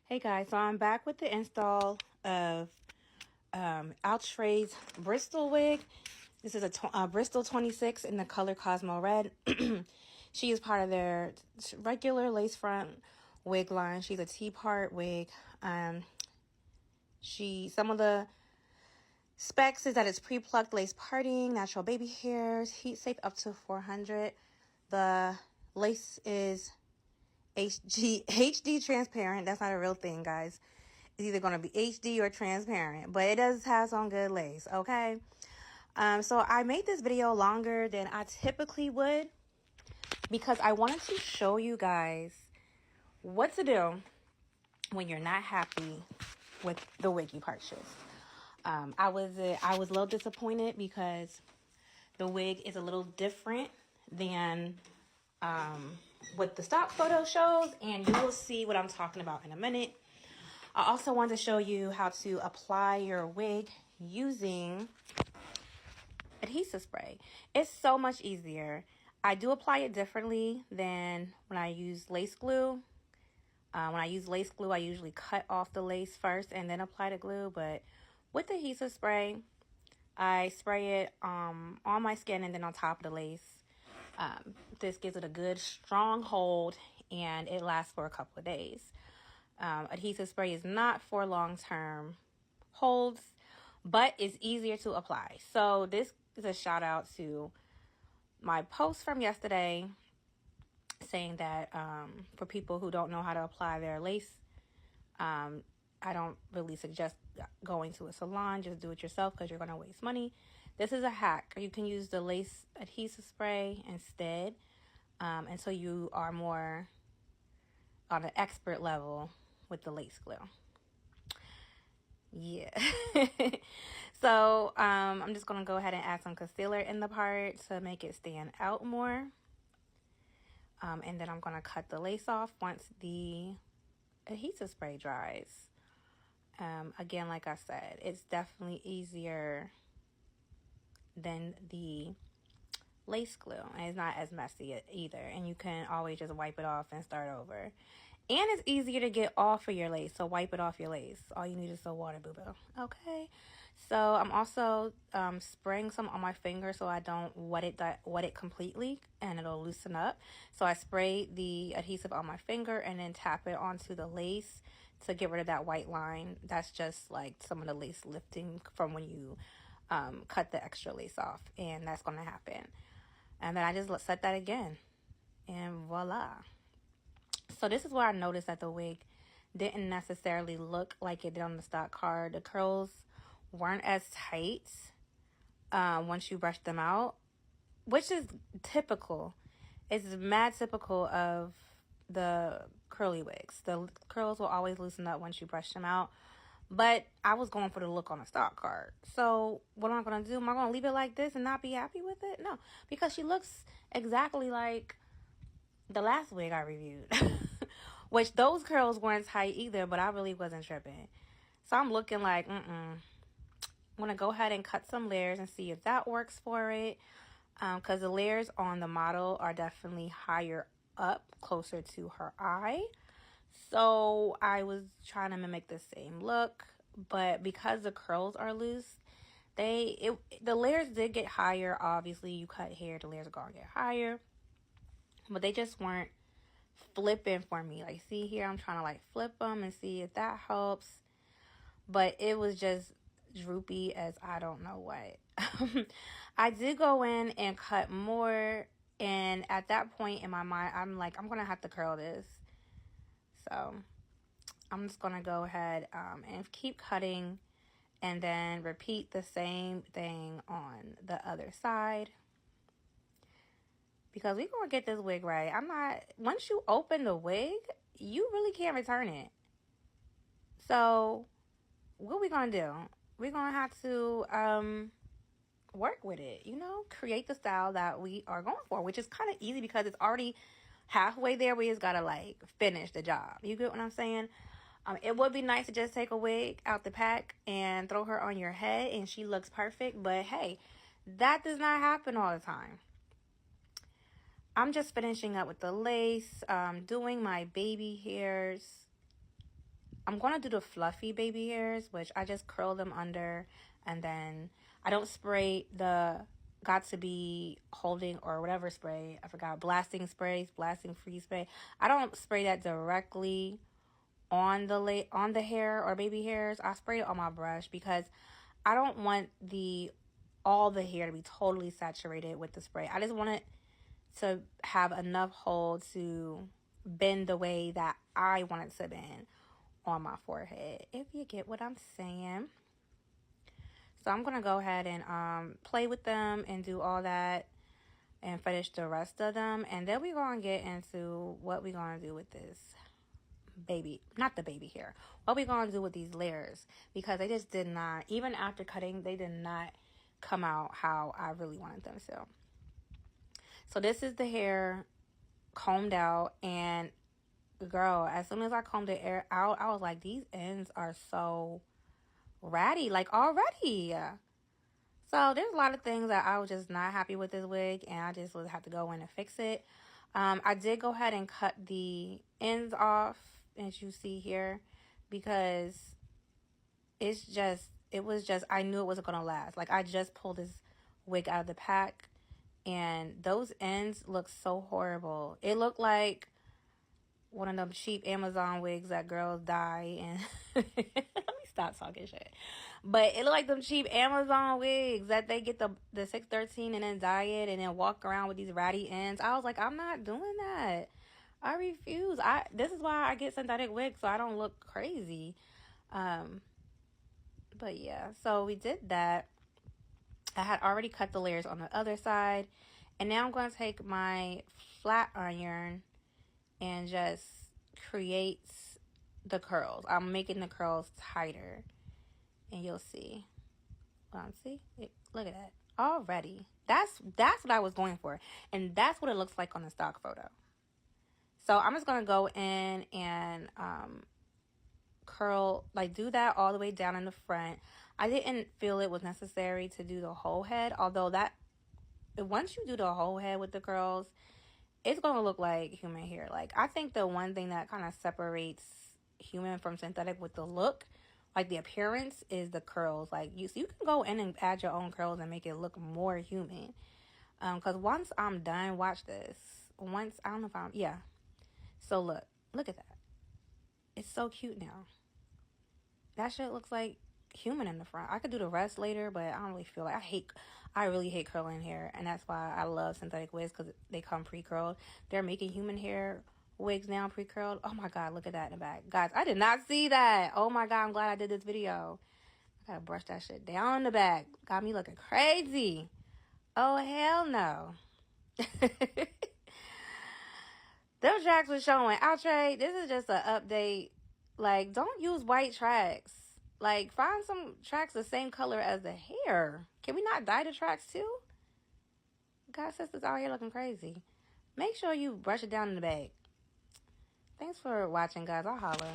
Hey guys, so I'm back with the install of Outre's Bristol wig. This is a Bristol 26 in the color Cosmo Red. She is part of their regular lace front wig line. She's a T-part wig. Some of the specs is that it's pre-plucked lace parting, natural baby hairs, heat safe up to 400. The lace is HD transparent. That's not a real thing, guys. It's either going to be HD or transparent, but it does have some good lace, okay? So I made this video longer than I typically would because I wanted to show you guys what to do when you're not happy with the wig you purchased. I was a little disappointed because the wig is a little different than what the stock photo shows, and you will see what I'm talking about in a minute. I also wanted to show you how to apply your wig using adhesive spray. It's so much easier. I do apply it differently than when I use lace glue. When I use lace glue, I usually cut off the lace first and then apply the glue. But with adhesive spray, I spray it on my skin and then on top of the lace. This gives it a good strong hold and it lasts for a couple of days. Adhesive spray is not for long-term holds, but it's easier to apply. So this is a shout out to my post from yesterday saying that for people who don't know how to apply their lace, I don't really suggest going to a salon. Just do it yourself because you're going to waste money. This is a hack. You can use the lace adhesive spray instead. And so you are more on an expert level with the lace glue. Yeah. So I'm just going to go ahead and add some concealer in the part to make it stand out more. And then I'm going to cut the lace off once the adhesive spray dries. Again, like I said, it's definitely easier than the lace glue, and it's not as messy either, and you can always just wipe it off and start over. And it's easier to get off of your lace, so wipe it off your lace. All you need is some water, boo-boo. Okay, so I'm also spraying some on my finger so I don't wet it completely, and it'll loosen up. So I spray the adhesive on my finger and then tap it onto the lace to get rid of that white line. That's just like some of the lace lifting from when you cut the extra lace off, and that's going to happen. And then I just set that again, and voila. So this is where I noticed that the wig didn't necessarily look like it did on the stock card. The curls weren't as tight once you brush them out, which is typical. It's mad typical of the curly wigs. The curls will always loosen up once you brush them out. But I was going for the look on the stock card. So what am I going to do? Am I going to leave it like this and not be happy with it? No, because she looks exactly like the last wig I reviewed. Which those curls weren't tight either, but I really wasn't tripping. So I'm looking like, I'm going to go ahead and cut some layers and see if that works for it. Because the layers on the model are definitely higher up, closer to her eye. So I was trying to mimic the same look, but because the curls are loose, the layers did get higher. Obviously, you cut hair, the layers are going to get higher, but they just weren't flipping for me. Like, see here, I'm trying to like flip them and see if that helps, but it was just droopy as I don't know what. I did go in and cut more, and at that point in my mind, I'm like, I'm going to have to curl this. So I'm just going to go ahead and keep cutting and then repeat the same thing on the other side. Because we're going to get this wig right. Once you open the wig, you really can't return it. So what we going to do? We're going to have to work with it, create the style that we are going for, which is kind of easy because it's already halfway there. We just gotta like finish the job. You get what I'm saying? It would be nice to just take a wig out the pack and throw her on your head and she looks perfect, but hey, that does not happen all the time. I'm just finishing up with the lace, doing my baby hairs I'm going to do the fluffy baby hairs, which I just curl them under, and then I don't spray the Got2b holding or whatever spray. I forgot. Blasting sprays, blasting free spray. I don't spray that directly on the hair or baby hairs. I spray it on my brush because I don't want all the hair to be totally saturated with the spray. I just want it to have enough hold to bend the way that I want it to bend on my forehead, if you get what I'm saying. So I'm gonna go ahead and play with them and do all that and finish the rest of them, and then we're gonna get into what we're gonna do with this not the baby hair, what we're gonna do with these layers, because they just did not, even after cutting, they did not come out how I really wanted them to. So this is the hair combed out, and girl, as soon as I combed the hair out, I was like, these ends are so ratty, like, already. So there's a lot of things that I was just not happy with this wig, and I just would have to go in and fix it. I did go ahead and cut the ends off, as you see here, because it was just, I knew it wasn't going to last. Like, I just pulled this wig out of the pack, and those ends look so horrible. It looked like one of them cheap Amazon wigs that girls dye and let me stop talking shit. But it looked like them cheap Amazon wigs that they get the 613 and then dye it and then walk around with these ratty ends. I was like, I'm not doing that. I refuse. This is why I get synthetic wigs, so I don't look crazy. But yeah, so we did that. I had already cut the layers on the other side, and now I'm going to take my flat iron and just create the curls. I'm making the curls tighter, and you'll see. Look at that already. That's what I was going for, and that's what it looks like on the stock photo. So I'm just gonna go in and curl, like, do that all the way down in the front. I didn't feel it was necessary to do the whole head, although once you do the whole head with the curls, it's going to look like human hair. Like, I think the one thing that kind of separates human from synthetic with the look, like the appearance, is the curls. Like, you can go in and add your own curls and make it look more human. Because once I'm done, watch this. Yeah. So look at that. It's so cute now. That shit looks like human in the front. I could do the rest later, but I don't really feel like, I really hate curling hair, and that's why I love synthetic wigs, because they come pre-curled. They're making human hair wigs now pre-curled. Oh my god, look at that in the back. Guys, I did not see that. Oh my god, I'm glad I did this video. I gotta brush that shit down in the back. Got me looking crazy. Oh hell no. Them tracks was showing. Outre, this is just an update. Like, don't use white tracks. Like, find some tracks the same color as the hair. Can we not dye the tracks too? God, sisters out here looking crazy. Make sure you brush it down in the bag. Thanks for watching, guys. I'll holler.